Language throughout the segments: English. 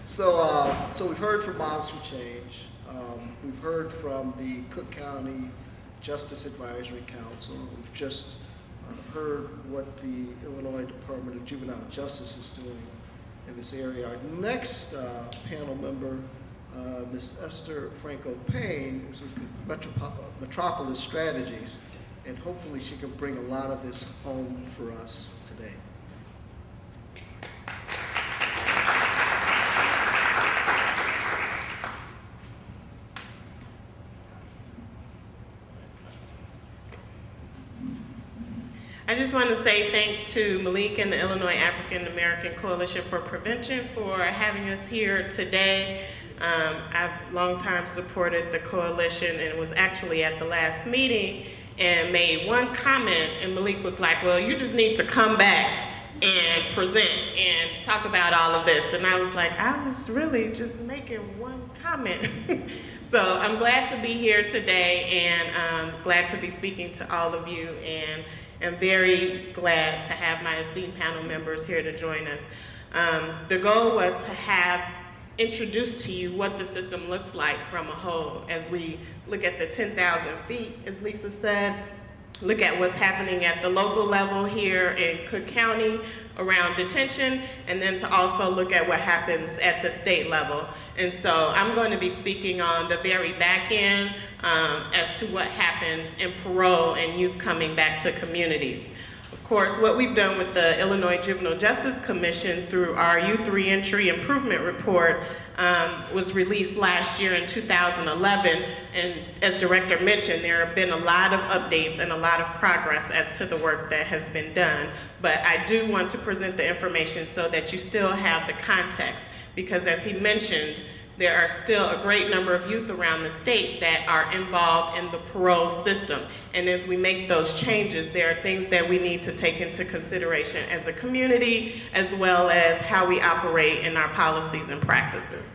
So we've heard from Moms for Change. We've heard from the Cook County Justice Advisory Council. We've just heard what the Illinois Department of Juvenile Justice is doing in this area. Our next panel member, Ms. Esther Franco-Payne, is with Metropolis Strategies, and hopefully she can bring a lot of this home for us today. I just want to say thanks to Malik and the Illinois African American Coalition for Prevention for having us here today. I've long time supported the coalition and was actually at the last meeting and made one comment, and Malik was like, well, you just need to come back and present and talk about all of this. And I was like, I was really just making one comment. So I'm glad to be here today and glad to be speaking to all of you, and I'm very glad to have my esteemed panel members here to join us. The goal was to have introduced to you what the system looks like from a whole as we look at the 10,000 feet, as Lisa said, look at what's happening at the local level here in Cook County around detention, and then to also look at what happens at the state level. And so I'm going to be speaking on the very back end as to what happens in parole and youth coming back to communities. Of course, what we've done with the Illinois Juvenile Justice Commission through our Youth Reentry Improvement Report was released last year in 2011, and as Director mentioned, there have been a lot of updates and a lot of progress as to the work that has been done. But I do want to present the information so that you still have the context, because as he mentioned, there are still a great number of youth around the state that are involved in the parole system. And as we make those changes, there are things that we need to take into consideration as a community, as well as how we operate in our policies and practices.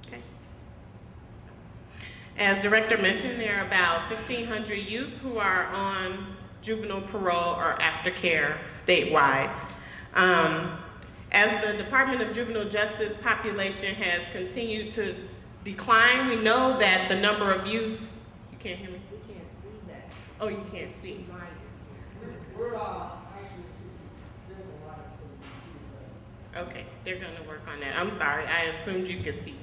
Okay. As Director mentioned, there are about 1,500 youth who are on juvenile parole or aftercare statewide. As the Department of Juvenile Justice population has continued to decline, we know that the number of youth, you can't hear me? We can't see that. Oh, you can't see. We're actually seeing a lot, so we can see that. Okay, they're gonna work on that. I'm sorry, I assumed you could see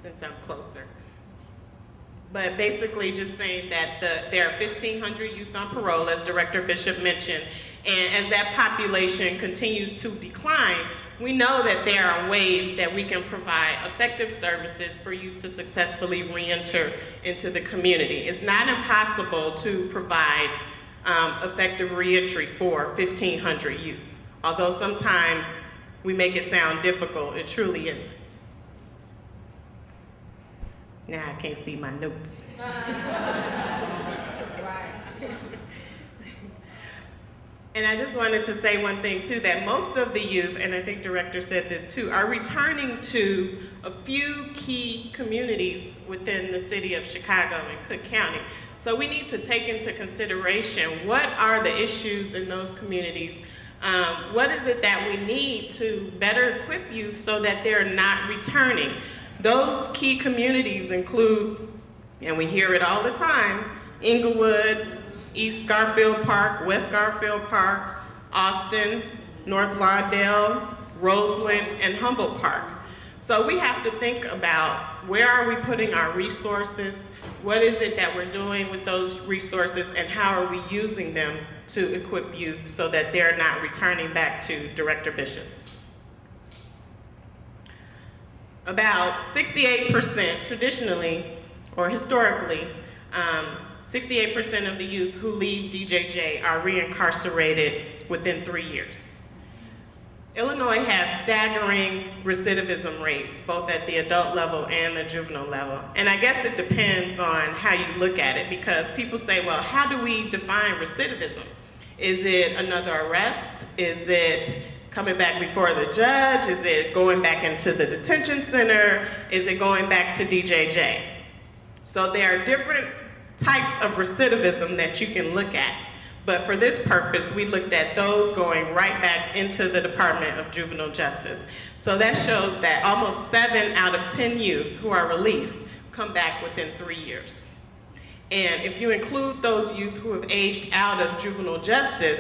since I'm closer. But basically just saying that there are 1,500 youth on parole, as Director Bishop mentioned, and as that population continues to decline, we know that there are ways that we can provide effective services for you to successfully re-enter into the community. It's not impossible to provide effective re-entry for 1,500 youth. Although sometimes we make it sound difficult, it truly isn't. Now I can't see my notes. Right. And I just wanted to say one thing too, that most of the youth, and I think Director said this too, are returning to a few key communities within the city of Chicago and Cook County. So we need to take into consideration what are the issues in those communities. What is it that we need to better equip youth so that they're not returning? Those key communities include, and we hear it all the time, Inglewood, East Garfield Park, West Garfield Park, Austin, North Lawndale, Roseland, and Humboldt Park. So we have to think about where are we putting our resources, what is it that we're doing with those resources, and how are we using them to equip youth so that they're not returning back to Director Bishop. About 68% traditionally, or historically, 68% of the youth who leave DJJ are reincarcerated within 3 years. Illinois has staggering recidivism rates, both at the adult level and the juvenile level. And I guess it depends on how you look at it, because people say, well, how do we define recidivism? Is it another arrest? Is it coming back before the judge? Is it going back into the detention center? Is it going back to DJJ? So there are different types of recidivism that you can look at. But for this purpose, we looked at those going right back into the Department of Juvenile Justice. So that shows that almost 7 out of 10 youth who are released come back within 3 years. And if you include those youth who have aged out of juvenile justice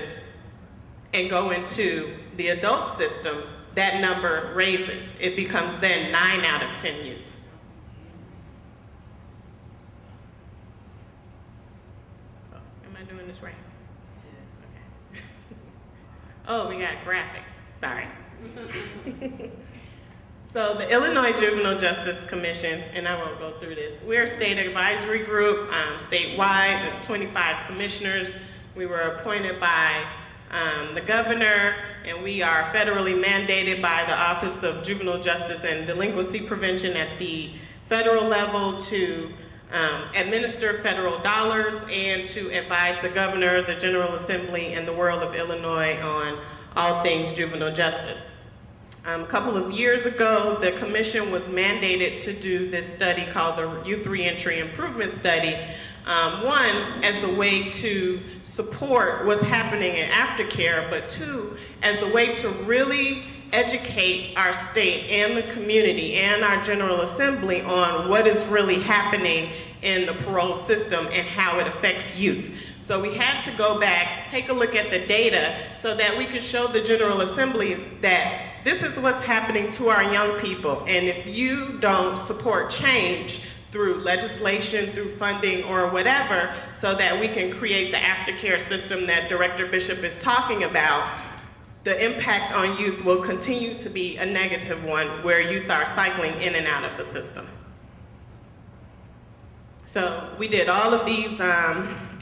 and go into the adult system, that number raises. It becomes then 9 out of 10 youth. Oh, am I doing this right? Okay. Oh, we got graphics, sorry. So the Illinois Juvenile Justice Commission, and I won't go through this, we're a state advisory group, statewide. There's 25 commissioners. We were appointed by the governor, and we are federally mandated by the Office of Juvenile Justice and Delinquency Prevention at the federal level to administer federal dollars and to advise the governor, the General Assembly, and the world of Illinois on all things juvenile justice. A couple of years ago, the commission was mandated to do this study called the Youth Reentry Improvement Study. One, as a way to support what's happening in Aftercare, but two, as a way to really educate our state and the community and our General Assembly on what is really happening in the parole system and how it affects youth. So we had to go back, take a look at the data so that we could show the General Assembly that this is what's happening to our young people. And if you don't support change through legislation, through funding, or whatever, so that we can create the aftercare system that Director Bishop is talking about, the impact on youth will continue to be a negative one where youth are cycling in and out of the system. So we did all of these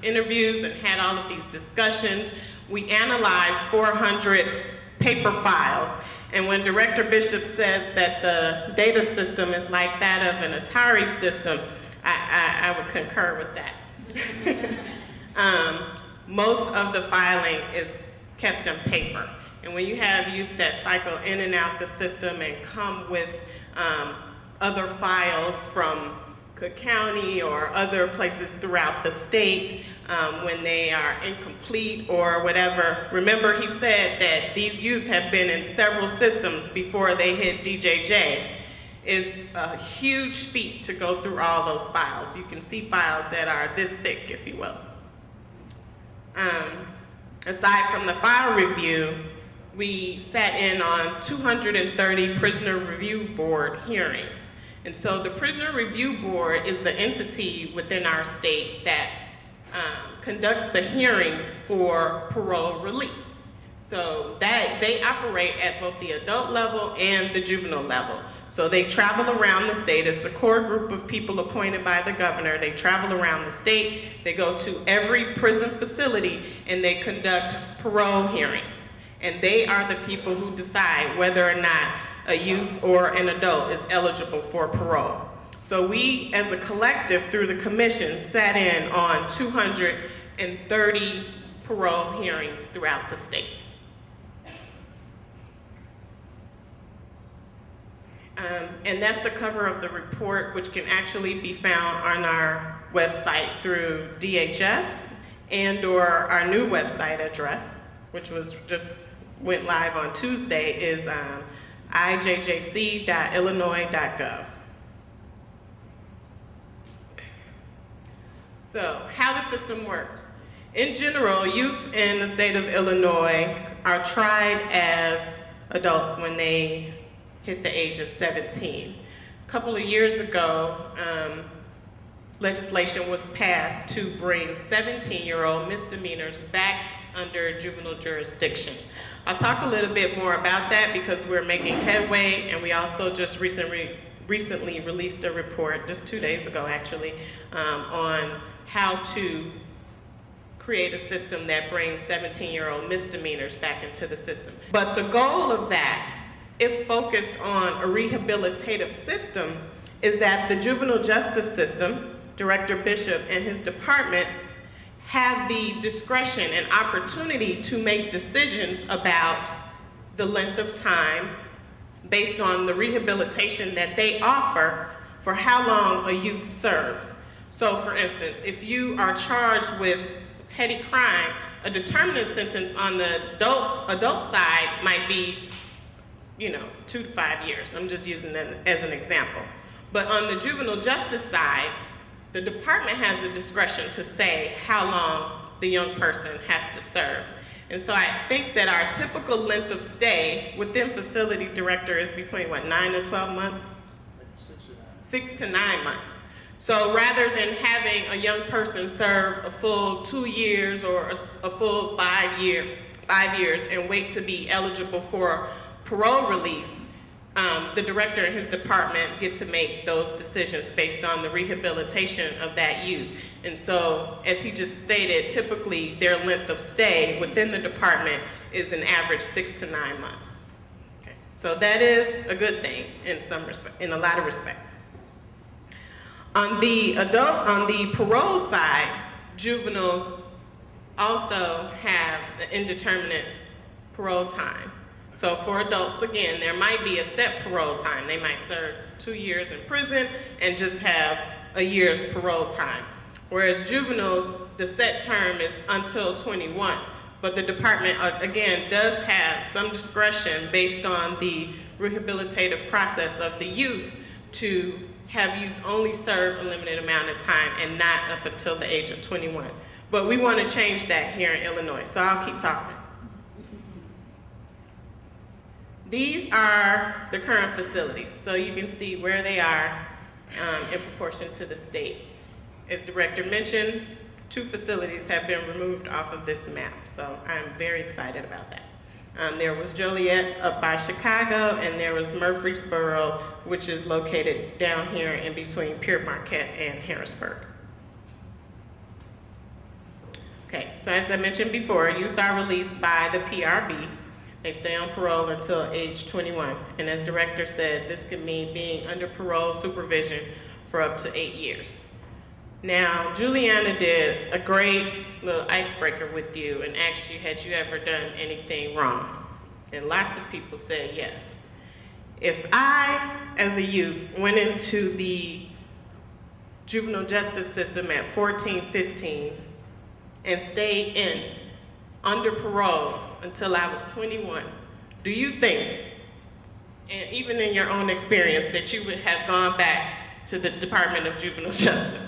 interviews and had all of these discussions. We analyzed 400 paper files. And when Director Bishop says that the data system is like that of an Atari system, I would concur with that. Most of the filing is kept in paper. And when you have youth that cycle in and out the system and come with other files from Cook County or other places throughout the state, when they are incomplete or whatever. Remember, he said that these youth have been in several systems before they hit DJJ. It's a huge feat to go through all those files. You can see files that are this thick, if you will. Aside from the file review, we sat in on 230 prisoner review board hearings. And so the Prisoner Review Board is the entity within our state that conducts the hearings for parole release. So that they operate at both the adult level and the juvenile level. So they travel around the state. It's the core group of people appointed by the governor. They travel around the state. They go to every prison facility and they conduct parole hearings. And they are the people who decide whether or not a youth or an adult is eligible for parole. So we, as a collective through the commission, sat in on 230 parole hearings throughout the state. And that's the cover of the report, which can actually be found on our website through DHS and or our new website address, which was just went live on Tuesday, is ijjc.illinois.gov. So how the system works. In general, youth in the state of Illinois are tried as adults when they hit the age of 17. A couple of years ago, legislation was passed to bring 17-year-old misdemeanors back under juvenile jurisdiction. I'll talk a little bit more about that because we're making headway, and we also just recently released a report, just 2 days ago actually, on how to create a system that brings 17-year-old misdemeanors back into the system. But the goal of that, if focused on a rehabilitative system, is that the juvenile justice system, Director Bishop and his department, have the discretion and opportunity to make decisions about the length of time based on the rehabilitation that they offer for how long a youth serves. So for instance, if you are charged with petty crime, a determinate sentence on the adult side might be 2 to 5 years. I'm just using that as an example. But on the juvenile justice side, the department has the discretion to say how long the young person has to serve. And so I think that our typical length of stay within facility director is between 9 to 12 months? 6 to 9 months. So rather than having a young person serve a full 2 years or a full 5 years and wait to be eligible for parole release, the director and his department get to make those decisions based on the rehabilitation of that youth. And so, as he just stated, typically their length of stay within the department is an average 6 to 9 months. Okay. So that is a good thing in a lot of respects. On the parole side, juveniles also have the indeterminate parole time. So for adults, again, there might be a set parole time. They might serve 2 years in prison and just have a year's parole time. Whereas juveniles, the set term is until 21. But the department, again, does have some discretion based on the rehabilitative process of the youth to have youth only serve a limited amount of time and not up until the age of 21. But we want to change that here in Illinois, so I'll keep talking. These are the current facilities, so you can see where they are in proportion to the state. As Director mentioned, 2 facilities have been removed off of this map, so I'm very excited about that. There was Joliet up by Chicago, and there was Murfreesboro, which is located down here in between Pierre Marquette and Harrisburg. Okay, so as I mentioned before, youth are released by the PRB. They stay on parole until age 21. And as Director said, this could mean being under parole supervision for up to 8 years. Now, Juliana did a great little icebreaker with you and asked you, had you ever done anything wrong? And lots of people said yes. If I, as a youth, went into the juvenile justice system at 14, 15, and stayed in under parole until I was 21, do you think, and even in your own experience, that you would have gone back to the Department of Juvenile Justice?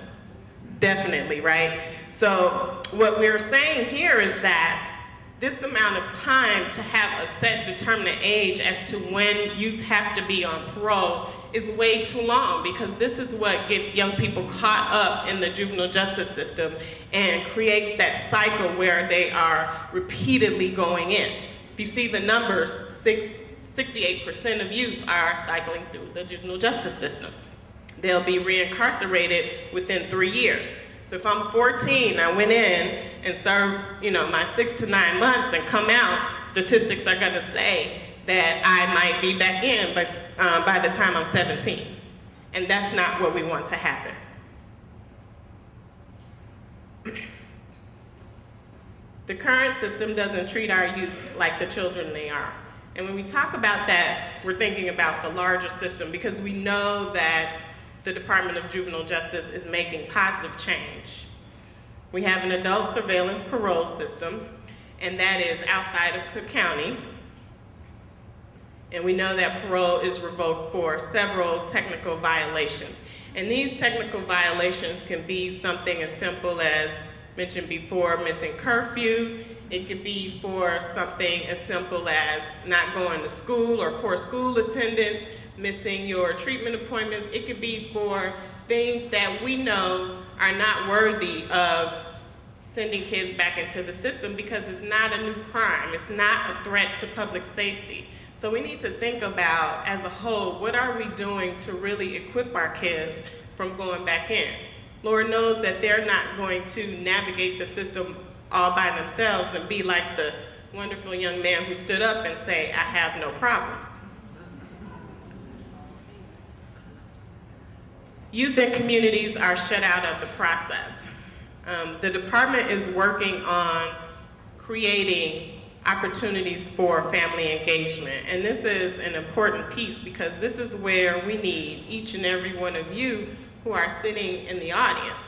Definitely, right? So what we're saying here is that this amount of time to have a set determinate age as to when youth have to be on parole is way too long, because this is what gets young people caught up in the juvenile justice system and creates that cycle where they are repeatedly going in. If you see the numbers, 68% of youth are cycling through the juvenile justice system. They'll be reincarcerated within 3 years. So if I'm 14, I went in and served, my 6 to 9 months and come out, statistics are gonna say that I might be back in by the time I'm 17. And that's not what we want to happen. The current system doesn't treat our youth like the children they are. And when we talk about that, we're thinking about the larger system, because we know that the Department of Juvenile Justice is making positive change. We have an adult surveillance parole system, and that is outside of Cook County. And we know that parole is revoked for several technical violations. And these technical violations can be something as simple as, mentioned before, missing curfew. It could be for something as simple as not going to school or poor school attendance, missing your treatment appointments. It could be for things that we know are not worthy of sending kids back into the system, because it's not a new crime. It's not a threat to public safety. So we need to think about, as a whole, what are we doing to really equip our kids from going back in? Lord knows that they're not going to navigate the system all by themselves and be like the wonderful young man who stood up and say, I have no problems. Youth and communities are shut out of the process. The department is working on creating opportunities for family engagement. And this is an important piece, because this is where we need each and every one of you who are sitting in the audience.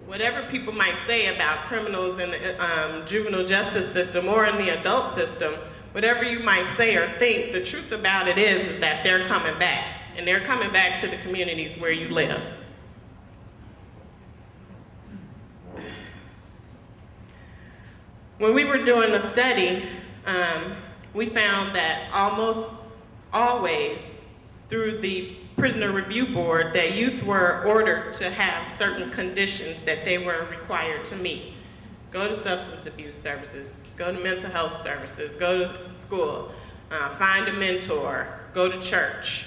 Whatever people might say about criminals in the juvenile justice system or in the adult system, whatever you might say or think, the truth about it is that they're coming back, and they're coming back to the communities where you live. When we were doing the study, we found that almost always through the Prisoner Review Board that youth were ordered to have certain conditions that they were required to meet. Go to substance abuse services, go to mental health services, go to school, find a mentor, go to church,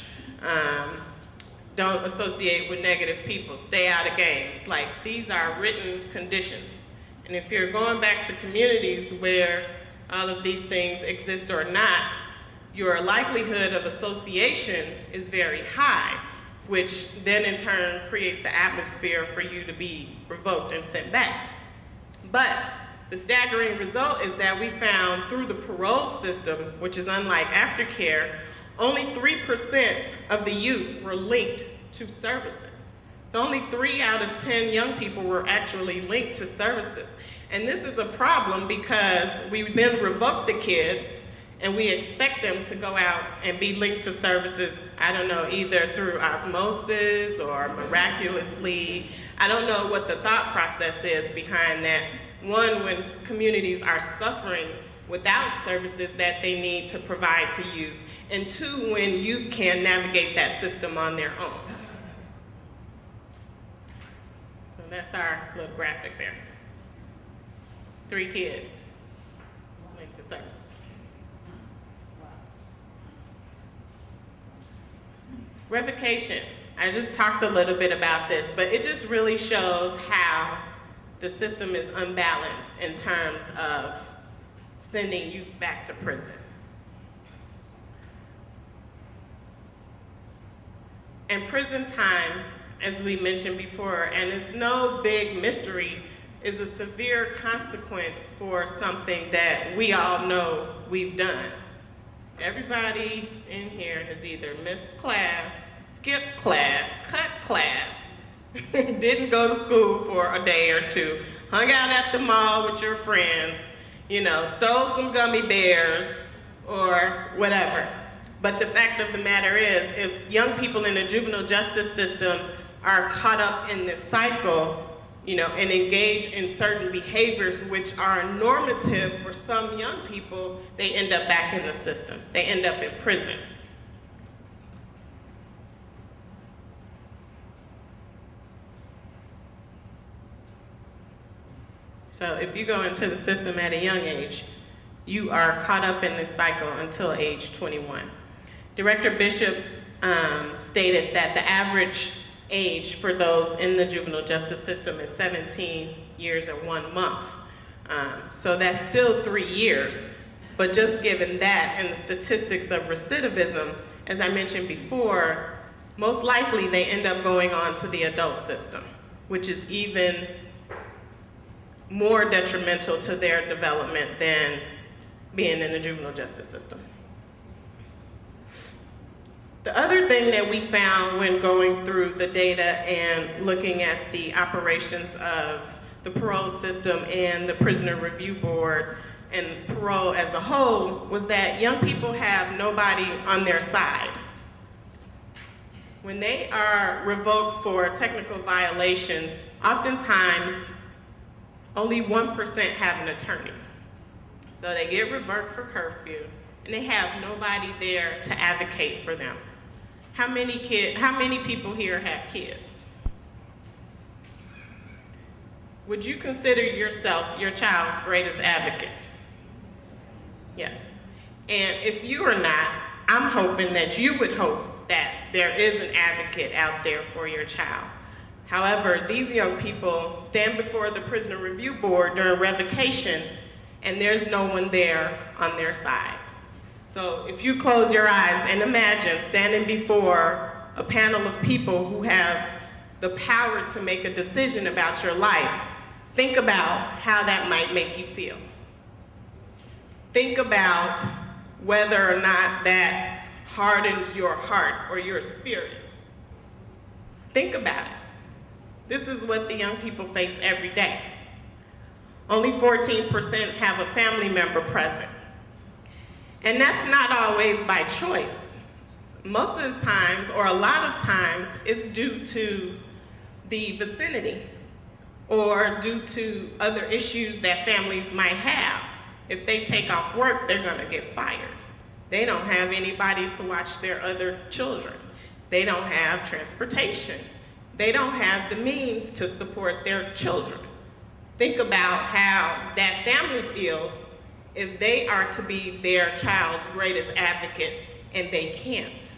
don't associate with negative people, stay out of gangs. Like, these are written conditions. And if you're going back to communities where all of these things exist or not, your likelihood of association is very high, which then in turn creates the atmosphere for you to be revoked and sent back. But the staggering result is that we found through the parole system, which is unlike Aftercare, only 3% of the youth were linked to services. So only 3 out of 10 young people were actually linked to services. And this is a problem because we then revoke the kids and we expect them to go out and be linked to services, I don't know, either through osmosis or miraculously. I don't know what the thought process is behind that. One, when communities are suffering without services that they need to provide to youth. And 2, when youth can navigate that system on their own. So that's our little graphic there. 3 kids linked to services. Revocations. I just talked a little bit about this, but it just really shows how the system is unbalanced in terms of sending youth back to prison. And prison time, as we mentioned before, and it's no big mystery, is a severe consequence for something that we all know we've done. Everybody in here has either missed class, skipped class, cut class, didn't go to school for a day or 2, hung out at the mall with your friends, you know, stole some gummy bears or whatever. But the fact of the matter is, if young people in the juvenile justice system are caught up in this cycle, you know, and engage in certain behaviors which are normative for some young people, they end up back in the system. They end up in prison. So if you go into the system at a young age, you are caught up in this cycle until age 21. Director Bishop stated that the average age for those in the juvenile justice system is 17 years and 1 month. So that's still 3 years. But just given that and the statistics of recidivism, as I mentioned before, most likely they end up going on to the adult system, which is even more detrimental to their development than being in the juvenile justice system. The other thing that we found when going through the data and looking at the operations of the parole system and the Prisoner Review Board and parole as a whole was that young people have nobody on their side. When they are revoked for technical violations, oftentimes only 1% have an attorney. So they get revoked for curfew and they have nobody there to advocate for them. How many people here have kids? Would you consider yourself your child's greatest advocate? Yes. And if you are not, I'm hoping that you would hope that there is an advocate out there for your child. However, these young people stand before the Prisoner Review Board during revocation and there's no one there on their side. So if you close your eyes and imagine standing before a panel of people who have the power to make a decision about your life, think about how that might make you feel. Think about whether or not that hardens your heart or your spirit. Think about it. This is what the young people face every day. Only 14% have a family member present. And that's not always by choice. Most of the times, or a lot of times, it's due to the vicinity or due to other issues that families might have. If they take off work, they're gonna get fired. They don't have anybody to watch their other children. They don't have transportation. They don't have the means to support their children. Think about how that family feels if they are to be their child's greatest advocate and they can't.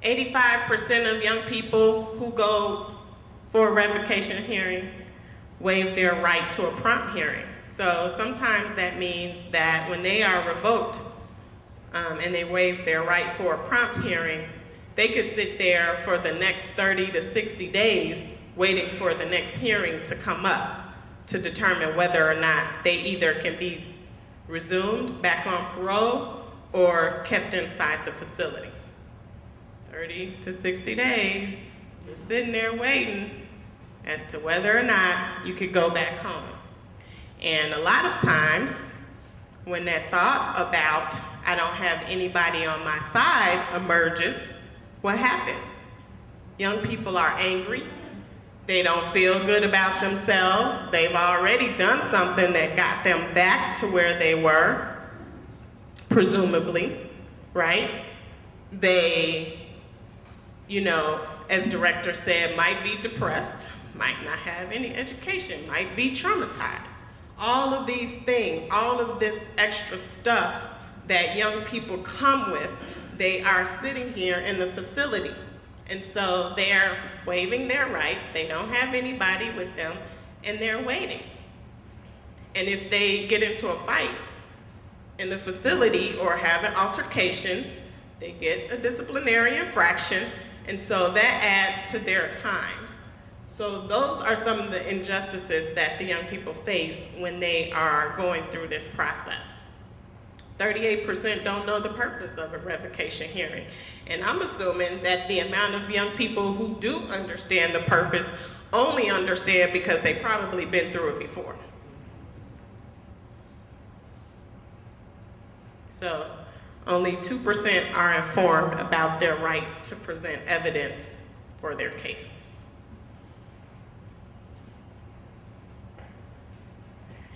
"85% of young people who go for a revocation hearing waive their right to a prompt hearing." So sometimes that means that when they are revoked and they waive their right for a prompt hearing, they could sit there for the next 30 to 60 days waiting for the next hearing to come up to determine whether or not they either can be resumed back on parole or kept inside the facility. 30 to 60 days, you're sitting there waiting as to whether or not you could go back home. And a lot of times, when that thought about, I don't have anybody on my side emerges, what happens? Young people are angry. They don't feel good about themselves. They've already done something that got them back to where they were, presumably, right? They, as director said, might be depressed, might not have any education, might be traumatized. All of these things, all of this extra stuff that young people come with, they are sitting here in the facility. And so they're waiving their rights, they don't have anybody with them, and they're waiting. And if they get into a fight in the facility or have an altercation, they get a disciplinary infraction, and so that adds to their time. So those are some of the injustices that the young people face when they are going through this process. 38% don't know the purpose of a revocation hearing. And I'm assuming that the amount of young people who do understand the purpose only understand because they've probably been through it before. So only 2% are informed about their right to present evidence for their case.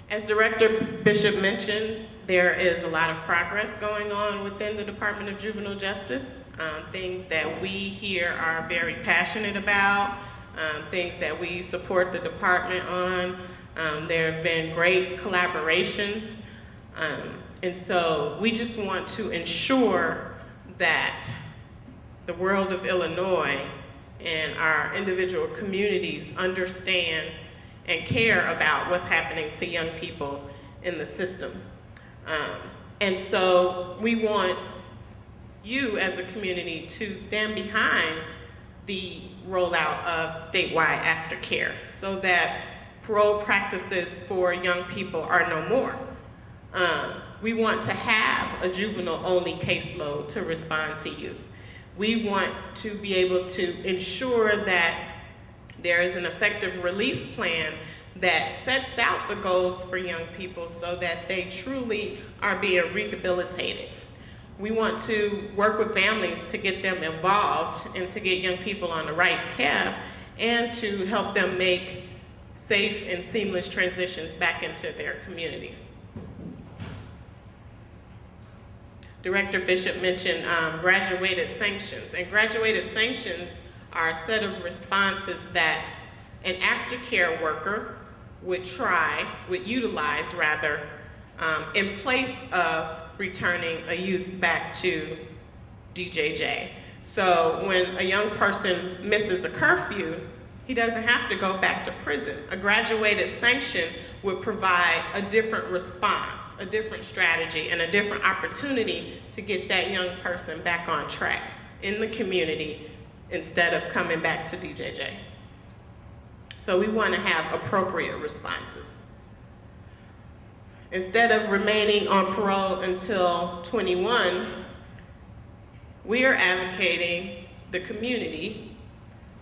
As Director Bishop mentioned, there is a lot of progress going on within the Department of Juvenile Justice, things that we here are very passionate about, things that we support the department on. There have been great collaborations, and so we just want to ensure that the world of Illinois and our individual communities understand and care about what's happening to young people in the system. And so we want you as a community to stand behind the rollout of statewide aftercare so that parole practices for young people are no more. We want to have a juvenile-only caseload to respond to youth. We want to be able to ensure that there is an effective release plan that sets out the goals for young people so that they truly are being rehabilitated. We want to work with families to get them involved and to get young people on the right path and to help them make safe and seamless transitions back into their communities. Director Bishop mentioned graduated sanctions, and graduated sanctions are a set of responses that an aftercare worker would utilize in place of returning a youth back to DJJ. So when a young person misses a curfew, he doesn't have to go back to prison. A graduated sanction would provide a different response, a different strategy, and a different opportunity to get that young person back on track in the community instead of coming back to DJJ. So we want to have appropriate responses. Instead of remaining on parole until 21, we are advocating, the community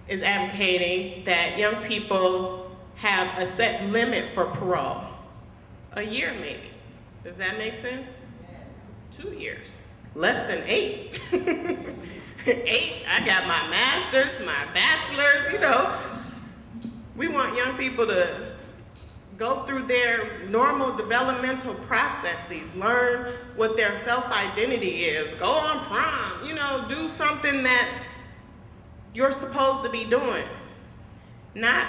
is advocating that young people have a set limit for parole. A year maybe. Does that make sense? 2 years. Less than 8. 8, I got my master's, my bachelor's, you know. We want young people to go through their normal developmental processes, learn what their self-identity is, go on prom, you know, do something that you're supposed to be doing. Not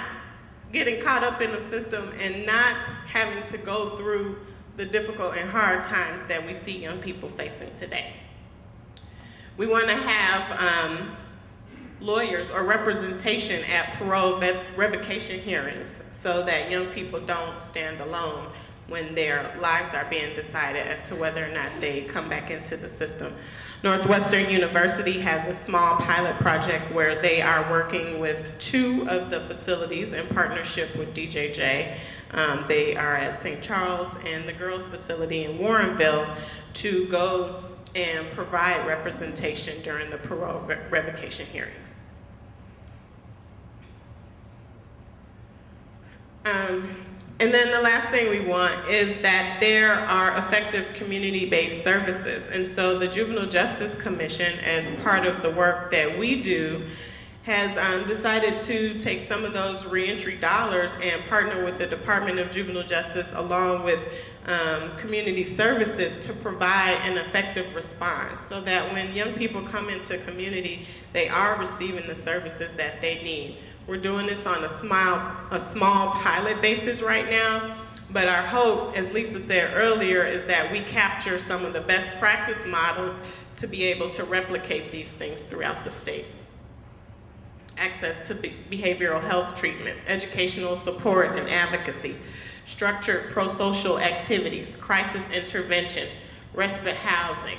getting caught up in the system and not having to go through the difficult and hard times that we see young people facing today. We want to have lawyers or representation at parole revocation hearings so that young people don't stand alone when their lives are being decided as to whether or not they come back into the system. Northwestern University has a small pilot project where they are working with 2 of the facilities in partnership with DJJ. They are at St. Charles and the girls' facility in Warrenville to go and provide representation during the parole revocation hearings. And then the last thing we want is that there are effective community-based services. And so the Juvenile Justice Commission, as part of the work that we do, has decided to take some of those reentry dollars and partner with the Department of Juvenile Justice along with community services to provide an effective response so that when young people come into community, they are receiving the services that they need. We're doing this on a small pilot basis right now, but our hope, as Lisa said earlier, is that we capture some of the best practice models to be able to replicate these things throughout the state. Access to behavioral health treatment, educational support and advocacy, structured pro-social activities, crisis intervention, respite housing.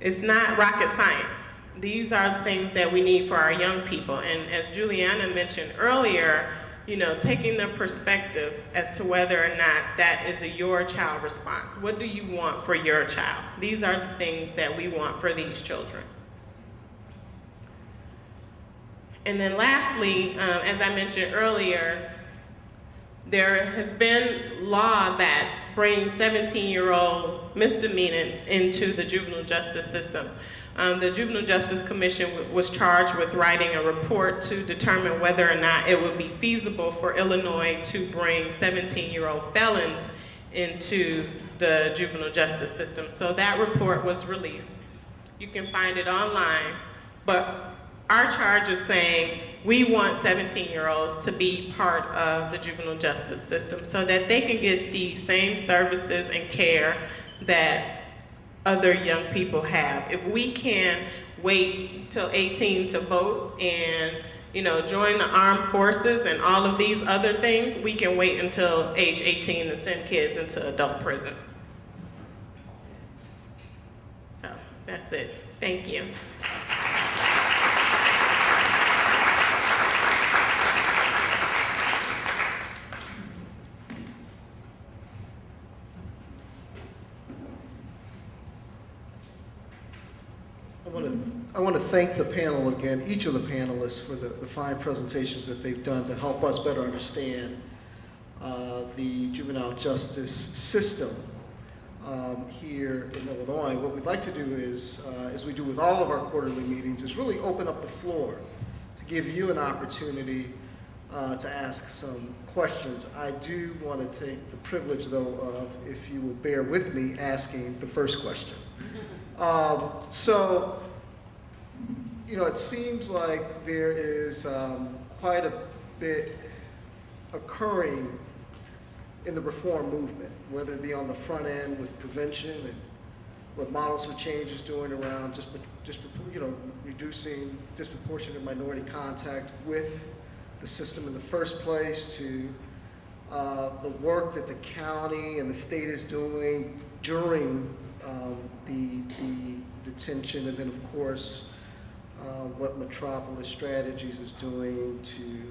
It's not rocket science. These are things that we need for our young people. And as Juliana mentioned earlier, you know, taking the perspective as to whether or not that is a your child response. What do you want for your child? These are the things that we want for these children. And then lastly, as I mentioned earlier, there has been law that brings 17-year-old misdemeanors into the juvenile justice system. The Juvenile Justice Commission was charged with writing a report to determine whether or not it would be feasible for Illinois to bring 17-year-old felons into the juvenile justice system. So that report was released. You can find it online, but our charge is saying we want 17-year-olds to be part of the juvenile justice system so that they can get the same services and care that other young people have. If we can wait till 18 to vote and, you know, join the armed forces and all of these other things, we can wait until age 18 to send kids into adult prison. So that's it. Thank you. I want to thank the panel again, each of the panelists, for the fine presentations that they've done to help us better understand the juvenile justice system here in Illinois. What we'd like to do is, as we do with all of our quarterly meetings, is really open up the floor to give you an opportunity to ask some questions. I do want to take the privilege, though, of, if you will bear with me, asking the first question. So, you know, it seems like there is quite a bit occurring in the reform movement, whether it be on the front end with prevention and what models for change is doing around just you know, reducing disproportionate minority contact with the system in the first place, to the work that the county and the state is doing during the detention, and then of course what Metropolis Strategies is doing to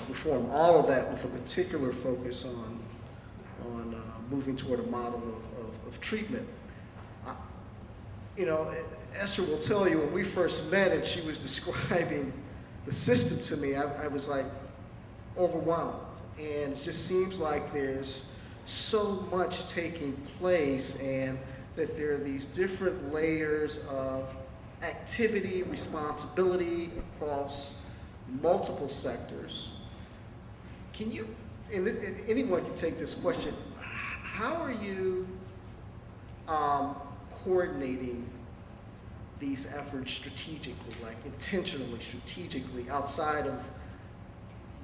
reform all of that, with a particular focus on moving toward a model of treatment. You know, Esther will tell you, when we first met and she was describing the system to me, I was like overwhelmed. And it just seems like there's so much taking place, and that there are these different layers of activity, responsibility across multiple sectors. Can you, and anyone can take this question, how are you coordinating these efforts strategically, like intentionally, strategically, outside of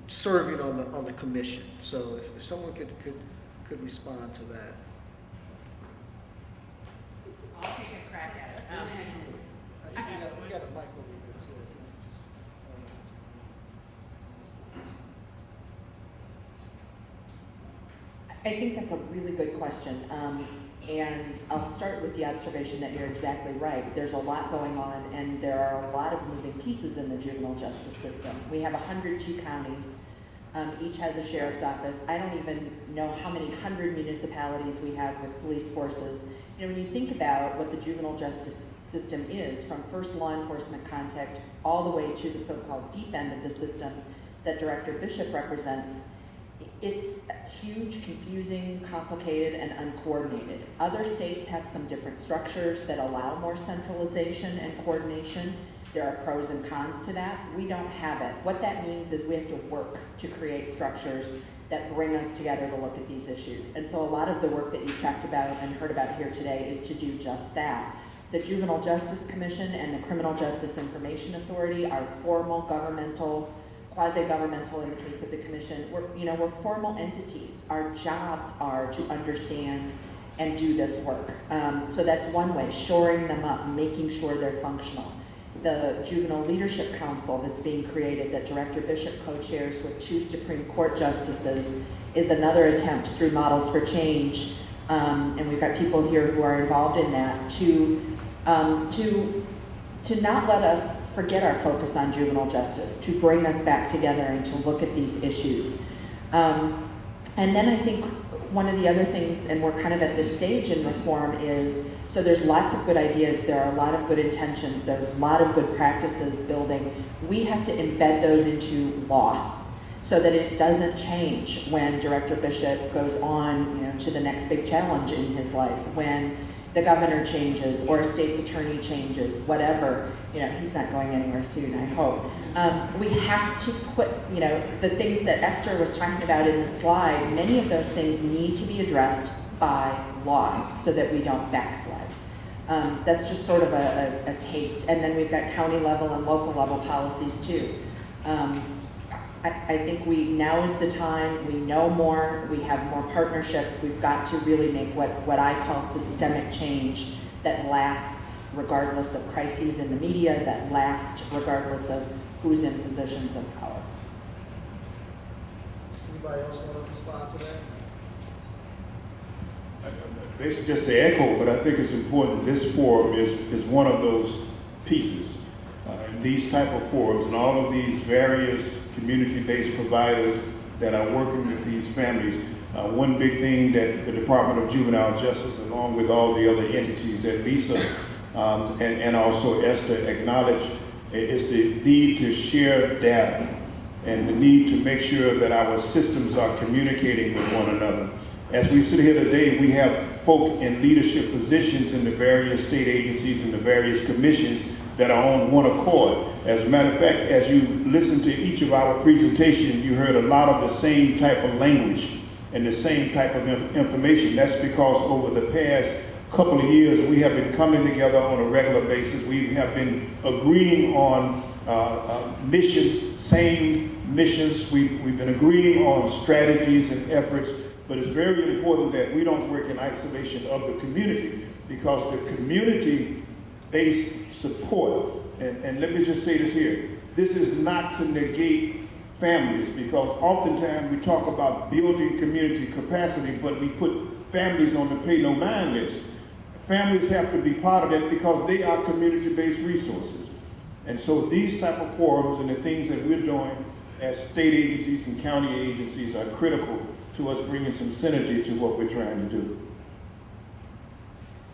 serving on the commission? So if someone could respond to that. I'll take a crack at it. We got a mic over here, so I think that's a really good question. And I'll start with the observation that you're exactly right. There's a lot going on, and there are a lot of moving pieces in the juvenile justice system. We have 102 counties. Each has a sheriff's office. I don't even know how many hundred municipalities we have with police forces. You know, when you think about what the juvenile justice system is, from first law enforcement contact all the way to the so-called deep end of the system that Director Bishop represents, it's huge, confusing, complicated, and uncoordinated. Other states have some different structures that allow more centralization and coordination. There are pros and cons to that. We don't have it. What that means is we have to work to create structures that bring us together to look at these issues. And so a lot of the work that you've talked about and heard about here today is to do just that. The Juvenile Justice Commission and the Criminal Justice Information Authority are formal governmental, quasi-governmental in the case of the commission. We're formal entities. Our jobs are to understand and do this work. So that's one way, shoring them up, making sure they're functional. The Juvenile Leadership Council that's being created, that Director Bishop co-chairs with 2 Supreme Court justices, is another attempt through Models for Change, and we've got people here who are involved in that, to not let us forget our focus on juvenile justice, to bring us back together and to look at these issues. And then I think one of the other things, and we're kind of at this stage in reform, is, so there's lots of good ideas, there are a lot of good intentions, there are a lot of good practices building. We have to embed those into law so that it doesn't change when Director Bishop goes on, to the next big challenge in his life, when the governor changes or a state's attorney changes, whatever. He's not going anywhere soon, I hope. We have to put, the things that Esther was talking about in the slide, many of those things need to be addressed by law so that we don't backslide. That's just sort of a taste. And then we've got county level and local level policies too. I think now is the time, we know more, we have more partnerships, we've got to really make what I call systemic change that lasts regardless of crises in the media, that lasts regardless of who's in positions of power. Anybody else want to respond to that? Basically, just to echo, but I think it's important, this forum is one of those pieces. And these type of forums and all of these various community-based providers that are working with these families, one big thing that the Department of Juvenile Justice, along with all the other entities that Lisa and also Esther acknowledged, is the need to share data and the need to make sure that our systems are communicating with one another. As we sit here today, we have folk in leadership positions in the various state agencies and the various commissions that are on one accord. As a matter of fact, as you listen to each of our presentations, you heard a lot of the same type of language and the same type of information. That's because over the past couple of years, we have been coming together on a regular basis. We have been agreeing on missions, same missions. We've been agreeing on strategies and efforts, but it's very important that we don't work in isolation of the community, because the community-based support, and let me just say this here, this is not to negate families, because oftentimes we talk about building community capacity, but we put families on the pay no mind list. Families have to be part of that because they are community-based resources. And so these type of forums and the things that we're doing as state agencies and county agencies are critical to us bringing some synergy to what we're trying to do.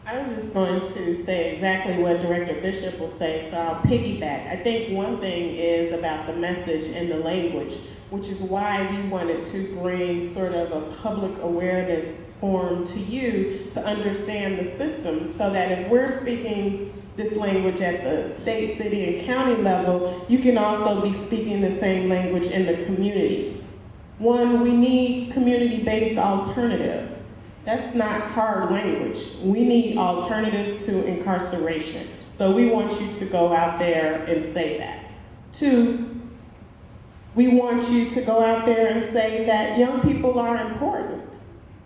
I was just going to say exactly what Director Bishop will say, so I'll piggyback. I think one thing is about the message and the language. which is why we wanted to bring sort of a public awareness forum to you to understand the system, so that if we're speaking this language at the state, city, and county level, you can also be speaking the same language in the community. One, we need community-based alternatives. That's not hard language. We need alternatives to incarceration. So we want you to go out there and say that. Two, we want you to go out there and say that young people are important.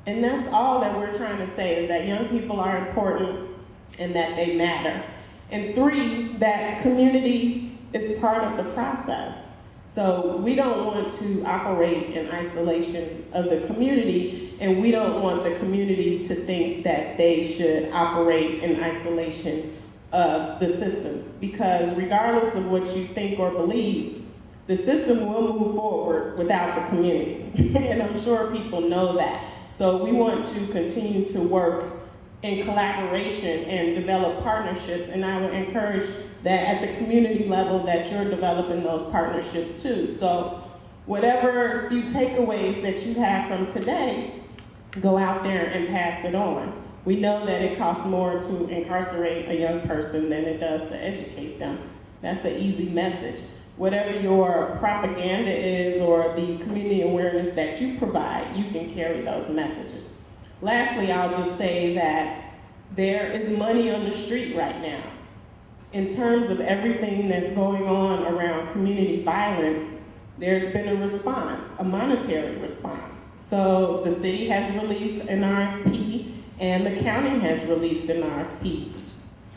And that's all that we're trying to say, is that young people are important and that they matter. And three, that community is part of the process. So we don't want to operate in isolation of the community, and we don't want the community to think that they should operate in isolation of the system. Because regardless of what you think or believe, the system will move forward without the community. And I'm sure people know that. So we want to continue to work in collaboration and develop partnerships, and I would encourage that at the community level that you're developing those partnerships too. So whatever few takeaways that you have from today, go out there and pass it on. We know that it costs more to incarcerate a young person than it does to educate them. That's an easy message. Whatever your propaganda is or the community awareness that you provide, you can carry those messages. Lastly, I'll just say that there is money on the street right now. In terms of everything that's going on around community violence, there's been a response, a monetary response. So the city has released an RFP and the county has released an RFP.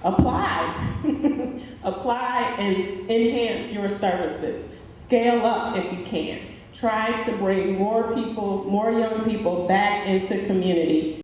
Apply. Apply and enhance your services. Scale up if you can. Try to bring more people, more young people back into community.